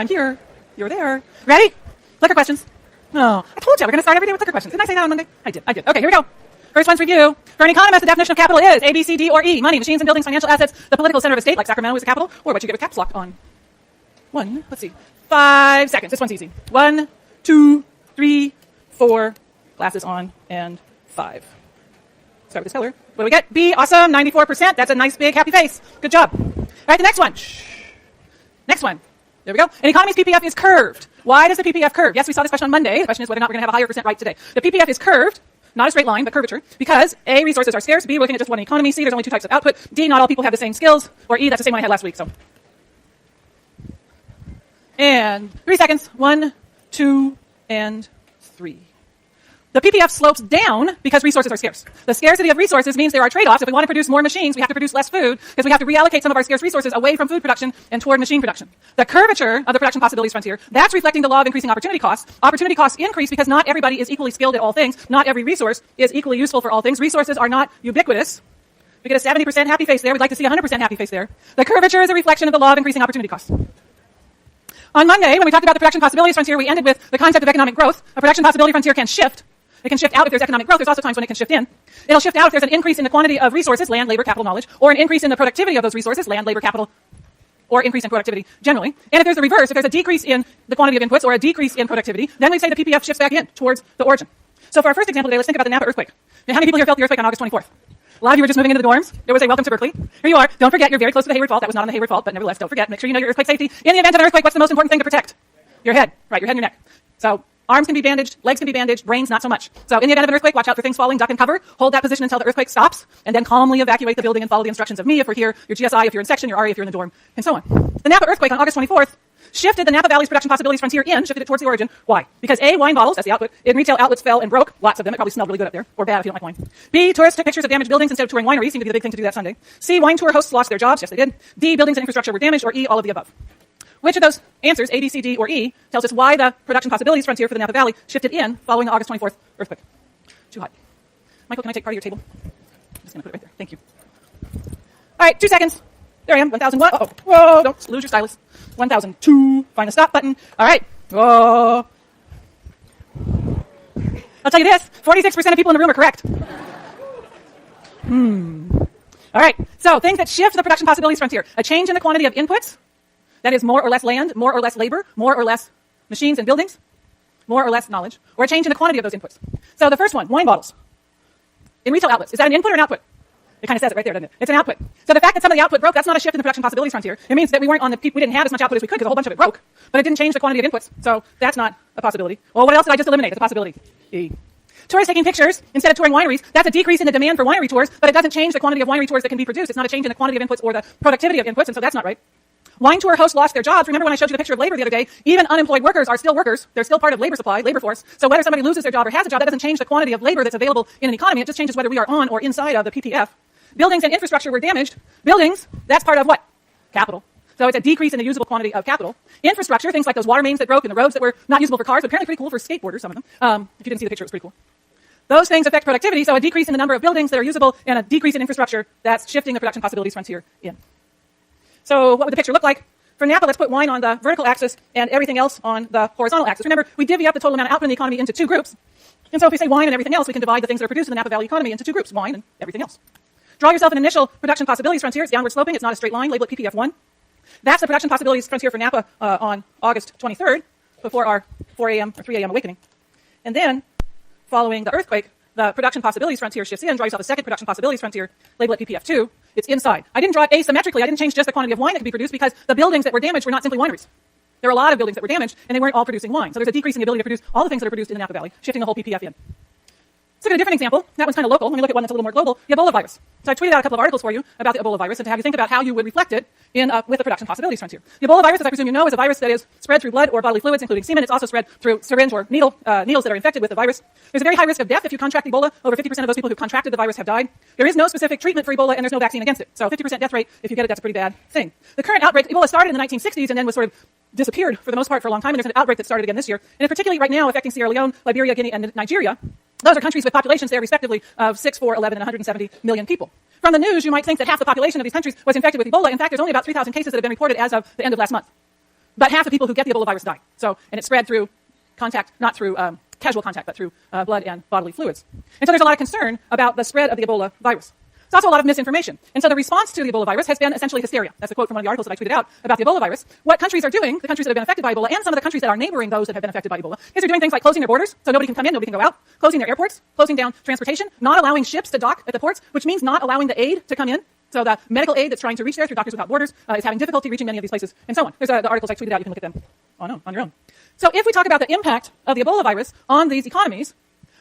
I'm here. You're there. Ready? Clicker questions. No, I told you we're going to start every day with clicker questions. Didn't I say that on Monday? I did. Okay, here we go. First one's review. For an economist, the definition of capital is A, B, C, D, or E. Money, machines and buildings, financial assets, the political center of a state, like Sacramento is a capital, or what you get with caps lock on. 5 seconds. This one's easy. 1, 2, 3, 4. Glasses on, and 5. Start with this color. What do we get? B, awesome, 94%. That's a nice, big, happy face. Good job. All right, the next one. Next one. There we go. An economy's PPF is curved. Why does the PPF curve? Yes, we saw this question on Monday. The question is whether or not we're going to have a higher percent right today. The PPF is curved, not a straight line, but curvature, because A, resources are scarce, B, we're looking at just one economy, C, there's only 2 types of output, D, not all people have the same skills, or E, that's the same one I had last week. So, and 3 seconds. 1, 2, and 3. The PPF slopes down because resources are scarce. The scarcity of resources means there are trade-offs. If we want to produce more machines, we have to produce less food because we have to reallocate some of our scarce resources away from food production and toward machine production. The curvature of the production possibilities frontier, that's reflecting the law of increasing opportunity costs. Opportunity costs increase because not everybody is equally skilled at all things. Not every resource is equally useful for all things. Resources are not ubiquitous. We get a 70% happy face there. We'd like to see a 100% happy face there. The curvature is a reflection of the law of increasing opportunity costs. On Monday, when we talked about the production possibilities frontier, we ended with the concept of economic growth. A production possibility frontier can shift. It can shift out if there's economic growth. There's also times when it can shift in. It'll shift out if there's an increase in the quantity of resources, land, labor, capital, knowledge, or an increase in the productivity of those resources, land, labor, capital, or increase in productivity generally. And if there's the reverse, if there's a decrease in the quantity of inputs or a decrease in productivity, then we say the PPF shifts back in towards the origin. So for our first example today, let's think about the Napa earthquake. Now, how many people here felt the earthquake on August 24th? A lot of you were just moving into the dorms. There was a welcome to Berkeley. Here you are. Don't forget, you're very close to the Hayward Fault. That was not on the Hayward Fault, but nevertheless, don't forget. Make sure you know your earthquake safety. In the event of an earthquake, what's the most important thing to protect? Your head. Right, your head and your neck. So arms can be bandaged, legs can be bandaged, brains not so much. So in the event of an earthquake, watch out for things falling, duck and cover, hold that position until the earthquake stops, and then calmly evacuate the building and follow the instructions of me if we're here, your GSI if you're in section, your RE if you're in the dorm, and so on. The Napa earthquake on August 24th shifted the Napa Valley's production possibilities frontier in, shifted it towards the origin. Why? Because A, wine bottles, that's the output, in retail outlets fell and broke, lots of them. It probably smelled really good up there, or bad if you don't like wine. B, tourists took pictures of damaged buildings instead of touring wineries, seemed to be the big thing to do that Sunday. C, wine tour hosts lost their jobs, yes they did. D, buildings and infrastructure were damaged, or E, all of the above. Which of those answers, A, B, C, D, or E, tells us why the production possibilities frontier for the Napa Valley shifted in following the August 24th earthquake? Too hot. Michael, can I take part of your table? I'm just going to put it right there. Thank you. All right, 2 seconds. There I am, 1001. Uh-oh. Whoa, don't lose your stylus. 1002. Find the stop button. All right. Whoa. I'll tell you this, 46% of people in the room are correct. All right, so things that shift the production possibilities frontier. A change in the quantity of inputs. That is more or less land, more or less labor, more or less machines and buildings, more or less knowledge, or a change in the quantity of those inputs. So the first one, wine bottles. In retail outlets, is that an input or an output? It kind of says it right there, doesn't it? It's an output. So the fact that some of the output broke, that's not a shift in the production possibilities frontier. It means that we weren't on the peak, we didn't have as much output as we could because a whole bunch of it broke, but it didn't change the quantity of inputs. So that's not a possibility. Well, what else did I just eliminate as a possibility? E. Tourists taking pictures instead of touring wineries, that's a decrease in the demand for winery tours, but it doesn't change the quantity of winery tours that can be produced. It's not a change in the quantity of inputs or the productivity of inputs, and so that's not right. Wine tour hosts lost their jobs. Remember when I showed you the picture of labor the other day? Even unemployed workers are still workers. They're still part of labor supply, labor force. So whether somebody loses their job or has a job, that doesn't change the quantity of labor that's available in an economy. It just changes whether we are on or inside of the PPF. Buildings and infrastructure were damaged. Buildings, that's part of what? Capital. So it's a decrease in the usable quantity of capital. Infrastructure, things like those water mains that broke and the roads that were not usable for cars, but apparently pretty cool for skateboarders, some of them. If you didn't see the picture, it was pretty cool. Those things affect productivity, so a decrease in the number of buildings that are usable and a decrease in infrastructure, that's shifting the production possibilities frontier in. So what would the picture look like? For Napa, let's put wine on the vertical axis and everything else on the horizontal axis. Remember, we divvy up the total amount of output in the economy into 2 groups. And so if we say wine and everything else, we can divide the things that are produced in the Napa Valley economy into 2 groups, wine and everything else. Draw yourself an initial production possibilities frontier. It's downward sloping. It's not a straight line. Label it PPF1. That's the production possibilities frontier for Napa on August 23rd, before our 4 a.m. or 3 a.m. awakening. And then, following the earthquake, the production possibilities frontier shifts in. Draw yourself a second production possibilities frontier. Label it PPF2. It's inside. I didn't draw it asymmetrically. I didn't change just the quantity of wine that could be produced because the buildings that were damaged were not simply wineries. There are a lot of buildings that were damaged, and they weren't all producing wine. So there's a decrease in the ability to produce all the things that are produced in the Napa Valley, shifting the whole PPF in. Let's look at a different example. That one's kind of local. Let me look at one that's a little more global. The Ebola virus. So I tweeted out a couple of articles for you about the Ebola virus and to have you think about how you would reflect it in with the production possibilities frontier. The Ebola virus, as I presume you know, is a virus that is spread through blood or bodily fluids, including semen. It's also spread through syringe or needles that are infected with the virus. There's a very high risk of death if you contract Ebola. Over 50% of those people who contracted the virus have died. There is no specific treatment for Ebola, and there's no vaccine against it. So 50% death rate, if you get it, that's a pretty bad thing. The current outbreak, Ebola started in the 1960s and then was sort of disappeared for the most part for a long time, and there's an outbreak that started again this year. And it's particularly right now affecting Sierra Leone, Liberia, Guinea, and Nigeria. Those are countries with populations there, respectively, of 6, 4, 11, and 170 million people. From the news, you might think that half the population of these countries was infected with Ebola. In fact, there's only about 3,000 cases that have been reported as of the end of last month. but half the people who get the Ebola virus die. So, and it's spread through contact, not through casual contact, but through blood and bodily fluids. And so there's a lot of concern about the spread of the Ebola virus. There's also a lot of misinformation. And so the response to the Ebola virus has been essentially hysteria. That's a quote from one of the articles that I tweeted out about the Ebola virus. What countries are doing, the countries that have been affected by Ebola, and some of the countries that are neighboring those that have been affected by Ebola, is they're doing things like closing their borders, so nobody can come in, nobody can go out, closing their airports, closing down transportation, not allowing ships to dock at the ports, which means not allowing the aid to come in. So the medical aid that's trying to reach there through Doctors Without Borders is having difficulty reaching many of these places, and so on. There's the articles I tweeted out. You can look at them on your own. So if we talk about the impact of the Ebola virus on these economies,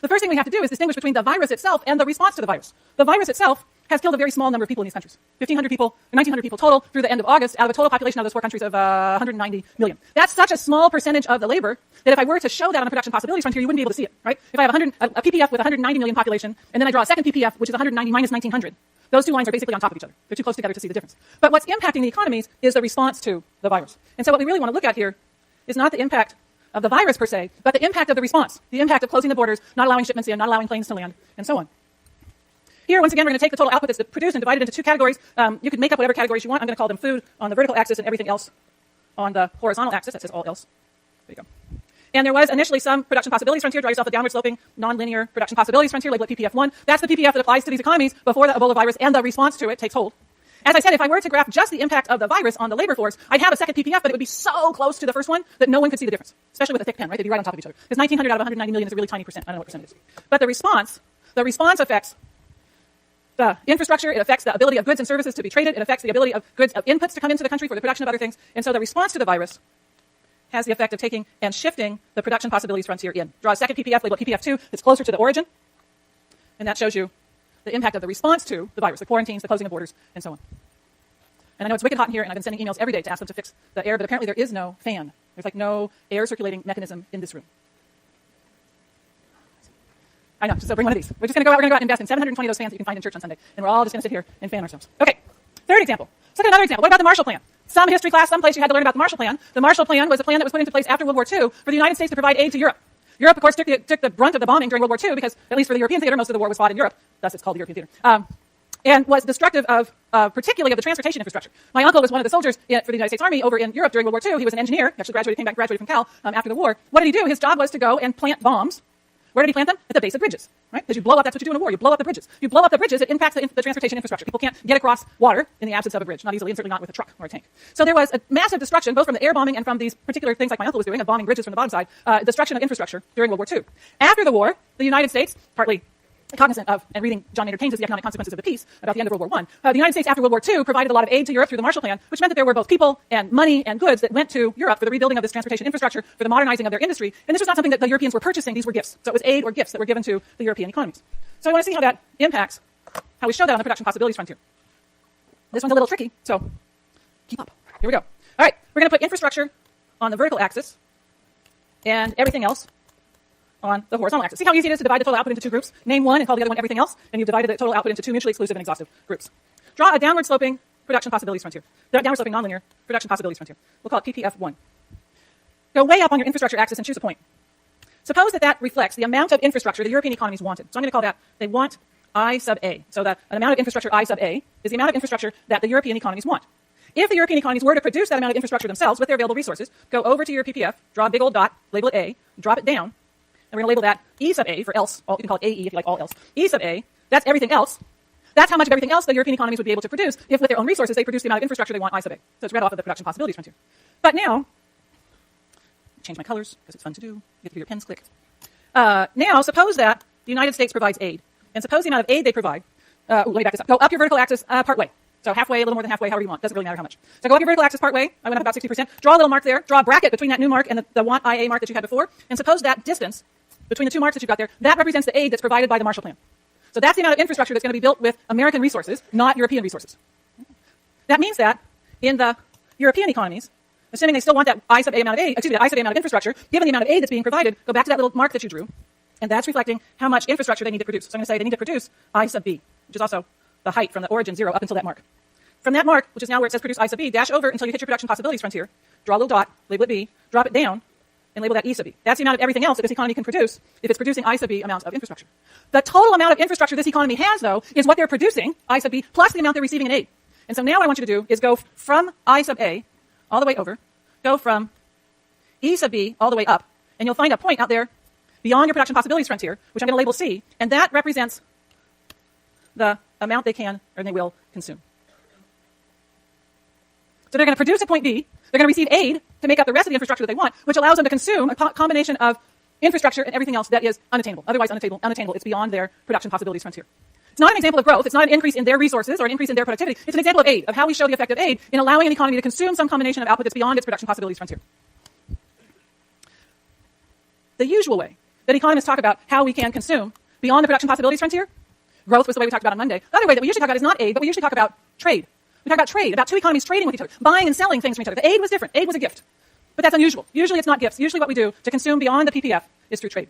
the first thing we have to do is distinguish between the virus itself and the response to the virus. The virus itself has killed a very small number of people in these countries. 1,500 people, 1,900 people total through the end of August out of a total population of those four countries of 190 million. That's such a small percentage of the labor that if I were to show that on a production possibilities frontier, you wouldn't be able to see it, right? If I have a PPF with 190 million population, and then I draw a second PPF, which is 190 minus 1,900, those two lines are basically on top of each other. They're too close together to see the difference. But what's impacting the economies is the response to the virus. And so what we really want to look at here is not the impact of the virus per se, but the impact of the response, the impact of closing the borders, not allowing shipments in, not allowing planes to land, and so on. Here, once again, we're going to take the total output that's produced and divide it into two categories. You can make up whatever categories you want. I'm going to call them food on the vertical axis and everything else on the horizontal axis. That says all else. There you go. And there was initially some production possibilities frontier. Draw yourself a downward sloping, non-linear production possibilities frontier, label it PPF1. That's the PPF that applies to these economies before the Ebola virus and the response to it takes hold. As I said, if I were to graph just the impact of the virus on the labor force, I'd have a second PPF, but it would be so close to the first one that no one could see the difference, especially with a thick pen, right? They'd be right on top of each other. Because 1,900 out of 190 million is a really tiny percent. I don't know what percent it is. But the response affects the infrastructure, it affects the ability of goods and services to be traded, it affects the ability of goods, of inputs to come into the country for the production of other things. And so the response to the virus has the effect of taking and shifting the production possibilities frontier in. Draw a second PPF, label it PPF2, that's closer to the origin. And that shows you the impact of the response to the virus, the quarantines, the closing of borders, and so on. And I know it's wicked hot in here, and I've been sending emails every day to ask them to fix the air, but apparently there is no fan. There's like no air circulating mechanism in this room. I know, so bring one of these. We're just going to go out and invest in 720 of those fans that you can find in church on Sunday, and we're all just going to sit here and fan ourselves. Okay, third example. Let's look at another example. What about the Marshall Plan? Some history class, someplace you had to learn about the Marshall Plan. The Marshall Plan was a plan that was put into place after World War II for the United States to provide aid to Europe. Europe, of course, took the brunt of the bombing during World War II because, at least for the European theater, most of the war was fought in Europe. Thus, it's called the European theater. And was destructive of, particularly of the transportation infrastructure. My uncle was one of the soldiers for the United States Army over in Europe during World War II. He was an engineer, actually graduated from Cal after the war. What did he do? His job was to go and plant bombs. Where did he plant them? At the base of bridges, right? Because you blow up, that's what you do in a war. You blow up the bridges. You blow up the bridges, it impacts the transportation infrastructure. People can't get across water in the absence of a bridge, not easily, and certainly not with a truck or a tank. So there was a massive destruction, both from the air bombing and from these particular things like my uncle was doing, of bombing bridges from the bottom side, destruction of infrastructure during World War II. After the war, the United States, partly cognizant of and reading John Maynard Keynes' The Economic Consequences of the Peace about the end of World War I, the United States after World War II provided a lot of aid to Europe through the Marshall Plan, which meant that there were both people and money and goods that went to Europe for the rebuilding of this transportation infrastructure, for the modernizing of their industry. And this was not something that the Europeans were purchasing, these were gifts. So it was aid or gifts that were given to the European economies. So I want to see how that impacts, how we show that on the production possibilities frontier. This one's a little tricky, so keep up. Here we go. All right, we're going to put infrastructure on the vertical axis and everything else on the horizontal axis. See how easy it is to divide the total output into two groups? Name one and call the other one everything else, and you've divided the total output into two mutually exclusive and exhaustive groups. Draw a downward sloping production possibilities frontier. Downward sloping nonlinear production possibilities frontier. We'll call it PPF1. Go way up on your infrastructure axis and choose a point. Suppose that reflects the amount of infrastructure the European economies wanted. So I'm going to call that, they want I sub A. So that an amount of infrastructure I sub A is the amount of infrastructure that the European economies want. If the European economies were to produce that amount of infrastructure themselves with their available resources, go over to your PPF, draw a big old dot, label it A, drop it down, and we're going to label that E sub A for else. You can call it AE if you like all else. E sub A, that's everything else. That's how much of everything else the European economies would be able to produce if with their own resources they produce the amount of infrastructure they want I sub A. So it's read off of the production possibilities frontier. But now, change my colors because it's fun to do. You get to hear your pens click. Now, suppose that the United States provides aid. And suppose the amount of aid they provide, let me back this up. Go up your vertical axis part way. So halfway, a little more than halfway, however you want. Doesn't really matter how much. So go up your vertical axis part way. I went up about 60%. Draw a little mark there. Draw a bracket between that new mark and the want IA mark that you had before. And suppose that distance between the two marks that you've got there, that represents the aid that's provided by the Marshall Plan. So that's the amount of infrastructure that's going to be built with American resources, not European resources. That means that in the European economies, assuming they still want that I sub A amount of aid, that I sub A amount of infrastructure, given the amount of aid that's being provided, go back to that little mark that you drew, and that's reflecting how much infrastructure they need to produce. So I'm going to say they need to produce I sub B, which is also the height from the origin 0 up until that mark. From that mark, which is now where it says produce I sub B, dash over until you hit your production possibilities frontier, draw a little dot, label it B, drop it down, and label that E sub B. That's the amount of everything else that this economy can produce if it's producing I sub B amounts of infrastructure. The total amount of infrastructure this economy has, though, is what they're producing, I sub B, plus the amount they're receiving in aid. And so now what I want you to do is go from I sub A all the way over, go from E sub B all the way up, and you'll find a point out there beyond your production possibilities frontier, which I'm going to label C, and that represents the amount they can or they will consume. So they're going to produce at point B. They're going to receive aid to make up the rest of the infrastructure that they want, which allows them to consume a combination of infrastructure and everything else that is unattainable. Otherwise unattainable. It's beyond their production possibilities frontier. It's not an example of growth. It's not an increase in their resources or an increase in their productivity. It's an example of aid, of how we show the effect of aid in allowing an economy to consume some combination of output that's beyond its production possibilities frontier. The usual way that economists talk about how we can consume beyond the production possibilities frontier, growth was the way we talked about on Monday. The other way that we usually talk about is not aid, but we usually talk about trade. We talk about trade, about two economies trading with each other, buying and selling things from each other. The aid was different. Aid was a gift. But that's unusual. Usually it's not gifts. Usually what we do to consume beyond the PPF is through trade.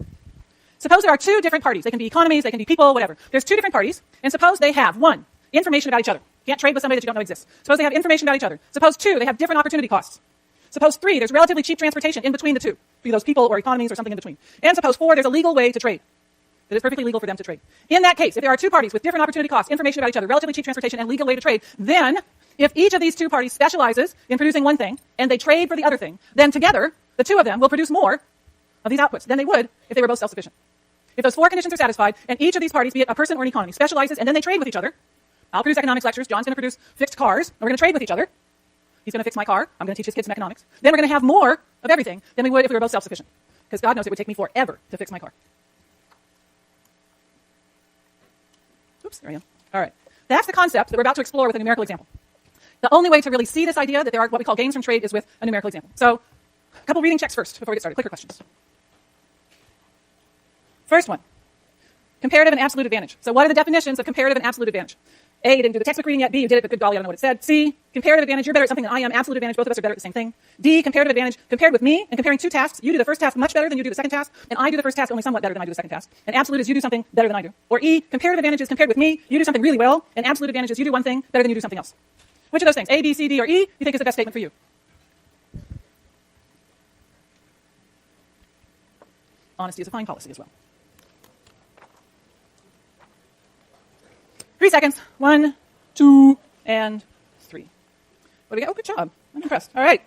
Suppose there are two different parties. They can be economies, they can be people, whatever. There's two different parties, and suppose they have, one, information about each other. You can't trade with somebody that you don't know exists. Suppose they have information about each other. Suppose two, they have different opportunity costs. Suppose three, there's relatively cheap transportation in between the two, be those people or economies or something in between. And suppose four, there's a legal way to trade. That is perfectly legal for them to trade. In that case, if there are two parties with different opportunity costs, information about each other, relatively cheap transportation, and legal way to trade, then if each of these two parties specializes in producing one thing and they trade for the other thing, then together, the two of them will produce more of these outputs than they would if they were both self-sufficient. If those four conditions are satisfied, and each of these parties, be it a person or an economy, specializes and then they trade with each other, I'll produce economics lectures, John's going to produce fixed cars, and we're going to trade with each other. He's going to fix my car, I'm going to teach his kids some economics. Then we're going to have more of everything than we would if we were both self-sufficient. Because God knows it would take me forever to fix my car. Oops, there I am. All right. That's the concept that we're about to explore with a numerical example. The only way to really see this idea that there are what we call gains from trade is with a numerical example. So, a couple reading checks first before we get started. Clicker questions. First one, comparative and absolute advantage. So what are the definitions of comparative and absolute advantage? A, you didn't do the textbook reading yet. B, you did it, but good golly, I don't know what it said. C, comparative advantage, you're better at something than I am. Absolute advantage, both of us are better at the same thing. D, comparative advantage, compared with me and comparing two tasks, you do the first task much better than you do the second task, and I do the first task only somewhat better than I do the second task. And absolute is you do something better than I do. Or E, comparative advantage is compared with me, you do something really well, and absolute advantage is you do one thing better than you do something else. Which of those things, A, B, C, D, or E, you think is the best statement for you? Honesty is a fine policy as well. 3 seconds. 1, 2, and 3. What do we get? Oh, good job. I'm impressed. All right.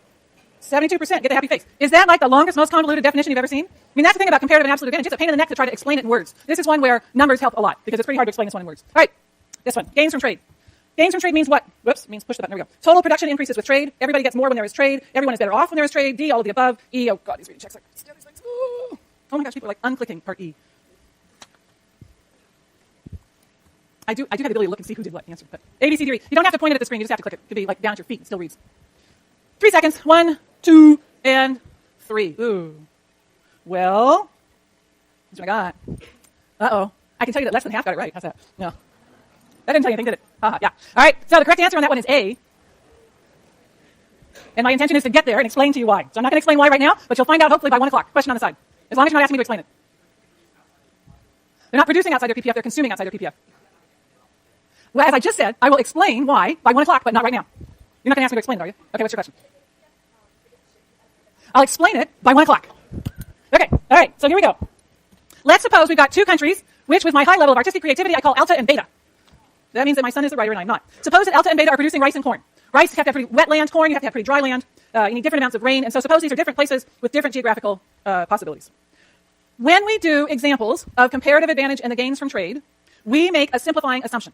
72%. Get the happy face. Is that like the longest, most convoluted definition you've ever seen? I mean, that's the thing about comparative and absolute advantage. It's a pain in the neck to try to explain it in words. This is one where numbers help a lot because it's pretty hard to explain this one in words. All right. This one. Gains from trade. Gains from trade means what? Whoops. Means push the button. There we go. Total production increases with trade. Everybody gets more when there is trade. Everyone is better off when there is trade. D, all of the above. E, oh God, these reading checks. Oh my gosh, people are like unclicking part E. I do have the ability to look and see who did what answer. But A, B, C, D, E. You don't have to point it at the screen. You just have to click it. It could be like down at your feet. It still reads. 3 seconds. 1, 2, and 3. Ooh. Well, that's what I got. Uh-oh. I can tell you that less than half got it right. How's that? No. That didn't tell you anything, did it? Yeah. All right. So the correct answer on that one is A. And my intention is to get there and explain to you why. So I'm not going to explain why right now, but you'll find out hopefully by 1 o'clock. Question on the side. As long as you're not asking me to explain it. They're not producing outside their PPF. They're consuming outside their PPF. Well, as I just said, I will explain why by 1 o'clock, but not right now. You're not going to ask me to explain it, are you? Okay, what's your question? I'll explain it by 1 o'clock. Okay, all right, so here we go. Let's suppose we've got two countries, which with my high level of artistic creativity, I call alpha and beta. That means that my son is the writer and I'm not. Suppose that alpha and beta are producing rice and corn. Rice, you have to have pretty wet land. Corn, you have to have pretty dry land. You need different amounts of rain. And so suppose these are different places with different geographical possibilities. When we do examples of comparative advantage and the gains from trade, we make a simplifying assumption.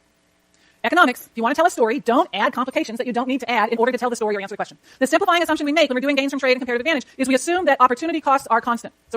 Economics, if you want to tell a story, don't add complications that you don't need to add in order to tell the story or answer the question. The simplifying assumption we make when we're doing gains from trade and comparative advantage is we assume that opportunity costs are constant. So